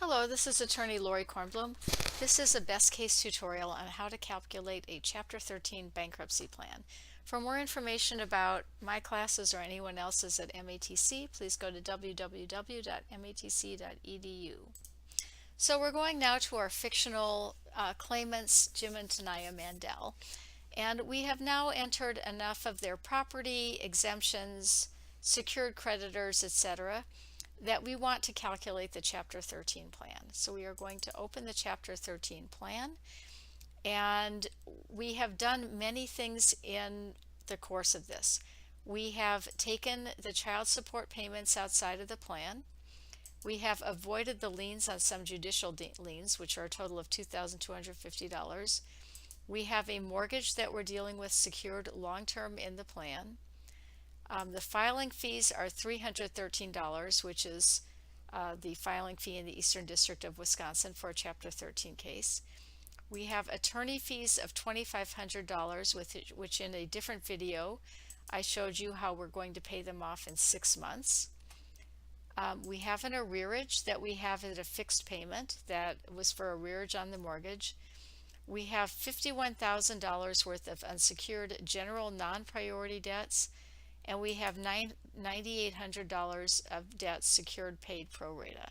Hello, this is attorney Lori Kornblum. This is a best case tutorial on how to calculate a Chapter 13 bankruptcy plan. For more information about my classes or anyone else's at MATC, please go to www.matc.edu. So we're going now to our fictional claimants, Jim and Tanaya Mandel. And we have now entered enough of their property, exemptions, secured creditors, etc., that we want to calculate the Chapter 13 plan. So we are going to open the Chapter 13 plan, and we have done many things in the course of this. We have taken the child support payments outside of the plan. We have avoided the liens on some judicial liens, which are a total of $2,250. We have a mortgage that we're dealing with secured long-term in the plan. The filing fees are $313, which is the filing fee in the Eastern District of Wisconsin for a Chapter 13 case. We have attorney fees of $2,500, which in a different video I showed you how we're going to pay them off in 6 months. We have an arrearage that we have at a fixed payment that was for arrearage on the mortgage. We have $51,000 worth of unsecured general non-priority debts, and we have $9,800 of debts secured paid pro rata.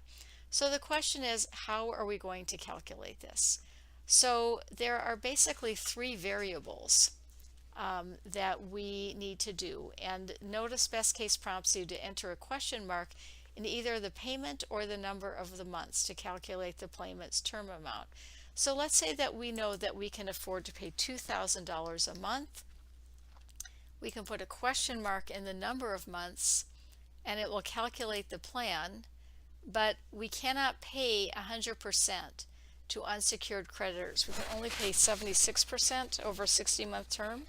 So the question is, how are we going to calculate this? So there are basically three variables that we need to do, and notice best case prompts you to enter a question mark in either the payment or the number of the months to calculate the claimant's term amount. So let's say that we know that we can afford to pay $2,000 a month. We can put a question mark in the number of months and it will calculate the plan, but we cannot pay 100% to unsecured creditors. We can only pay 76% over a 60-month term.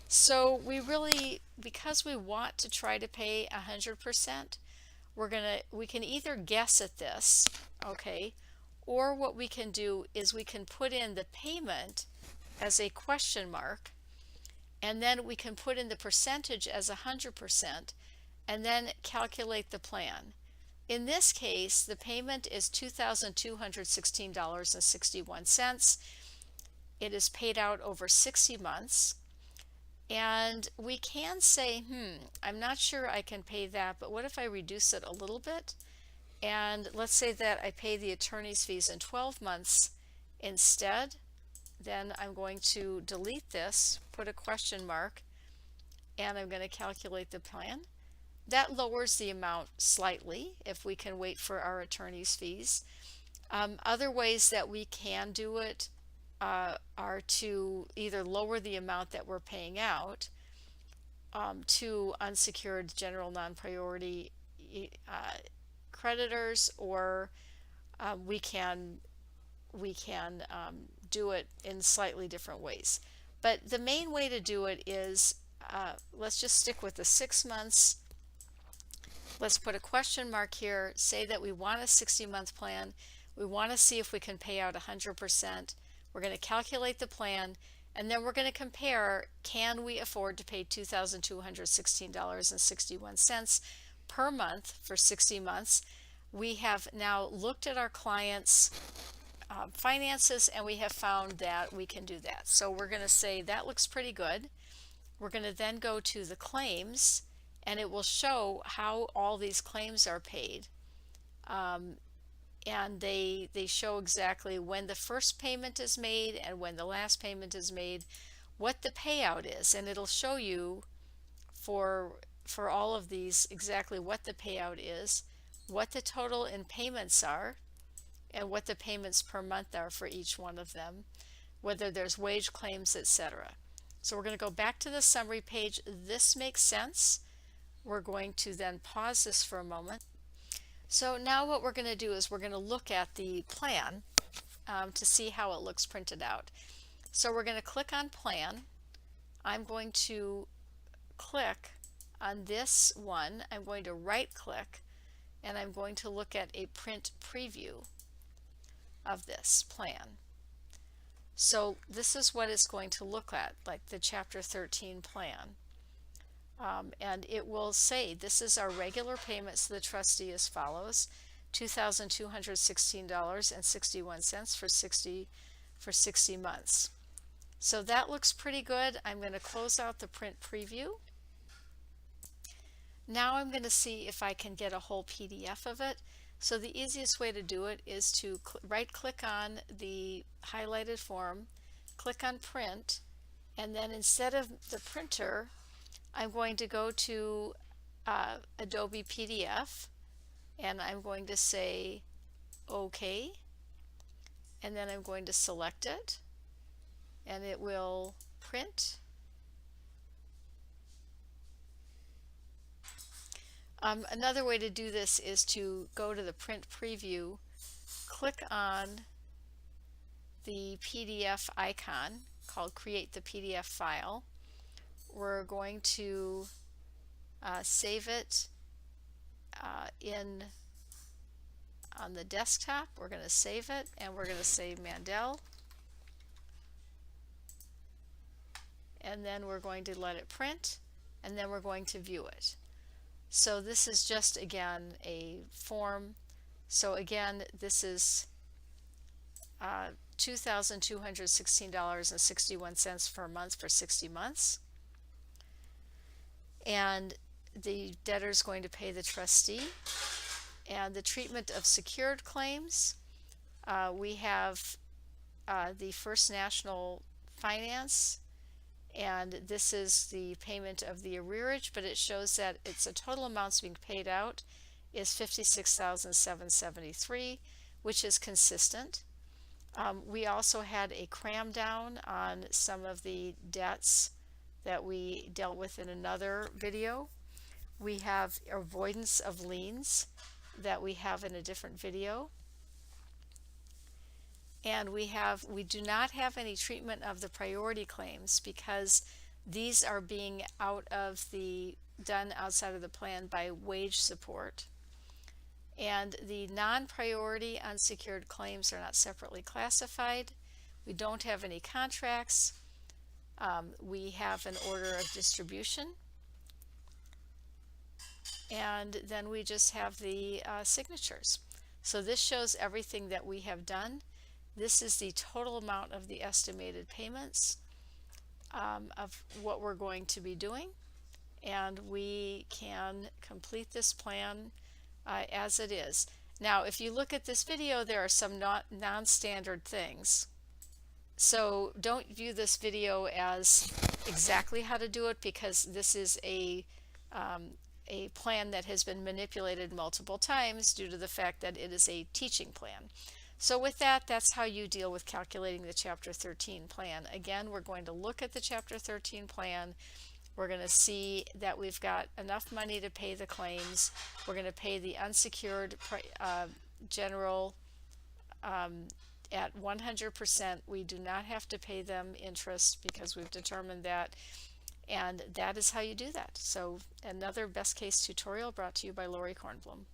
So we really, because we want to try to pay 100%, we can either guess at this, okay, or what we can do is we can put in the payment as a question mark, and then we can put in the percentage as 100% and then calculate the plan. In this case, the payment is $2,216.61. It is paid out over 60 months. And we can say, I'm not sure I can pay that, but what if I reduce it a little bit? And let's say that I pay the attorney's fees in 12 months instead. Then I'm going to delete this, put a question mark, and I'm going to calculate the plan. That lowers the amount slightly if we can wait for our attorney's fees. Other ways that we can do it are to either lower the amount that we're paying out to unsecured general non-priority creditors, or we can do it in slightly different ways. But the main way to do it is, let's just stick with the 6 months. Let's put a question mark here, say that we want a 60-month plan. We want to see if we can pay out 100%. We're going to calculate the plan, and then we're going to compare, can we afford to pay $2,216.61 per month for 60 months? We have now looked at our clients' finances, and we have found that we can do that. So we're going to say that looks pretty good. We're going to then go to the claims, and it will show how all these claims are paid. And they show exactly when the first payment is made and when the last payment is made, what the payout is, and it'll show you for all of these exactly what the payout is, what the total in payments are, and what the payments per month are for each one of them, whether there's wage claims, etc. So we're going to go back to the summary page. This makes sense. We're going to then pause this for a moment. So now what we're going to do is we're going to look at the plan to see how it looks printed out. So we're going to click on plan. I'm going to click on this one. I'm going to right click, and I'm going to look at a print preview of this plan. So this is what it's going to look like the Chapter 13 plan. And it will say this is our regular payments to the trustee as follows. $2,216.61 for 60 months. So that looks pretty good. I'm going to close out the print preview. Now I'm going to see if I can get a whole PDF of it. So the easiest way to do it is to right click on the highlighted form, click on print, and then instead of the printer, I'm going to go to Adobe PDF, and I'm going to say OK, and then I'm going to select it, and it will print. Another way to do this is to go to the print preview, click on the PDF icon called Create the PDF File. We're going to save it on the desktop. We're going to save it, and we're going to say Mandel, and then we're going to let it print, and then we're going to view it. So this is just, again, a form. So again, this is $2,216.61 per month for 60 months. And the debtor is going to pay the trustee. And the treatment of secured claims, we have the First National Finance, and this is the payment of the arrearage, but it shows that it's a total amounts being paid out is $56,773, which is consistent. We also had a cram down on some of the debts that we dealt with in another video. We have avoidance of liens that we have in a different video. And we do not have any treatment of the priority claims because these are being done outside of the plan by wage support. And the non-priority unsecured claims are not separately classified. We don't have any contracts. We have an order of distribution. And then we just have the signatures. So this shows everything that we have done. This is the total amount of the estimated payments of what we're going to be doing. And we can complete this plan as it is. Now, if you look at this video, there are some non-standard things. So don't view this video as exactly how to do it, because this is a plan that has been manipulated multiple times due to the fact that it is a teaching plan. So with that, that's how you deal with calculating the Chapter 13 plan. Again, we're going to look at the Chapter 13 plan. We're going to see that we've got enough money to pay the claims. We're going to pay the unsecured general at 100%. We do not have to pay them interest because we've determined that. And that is how you do that. So another best case tutorial brought to you by Lori Kornblum.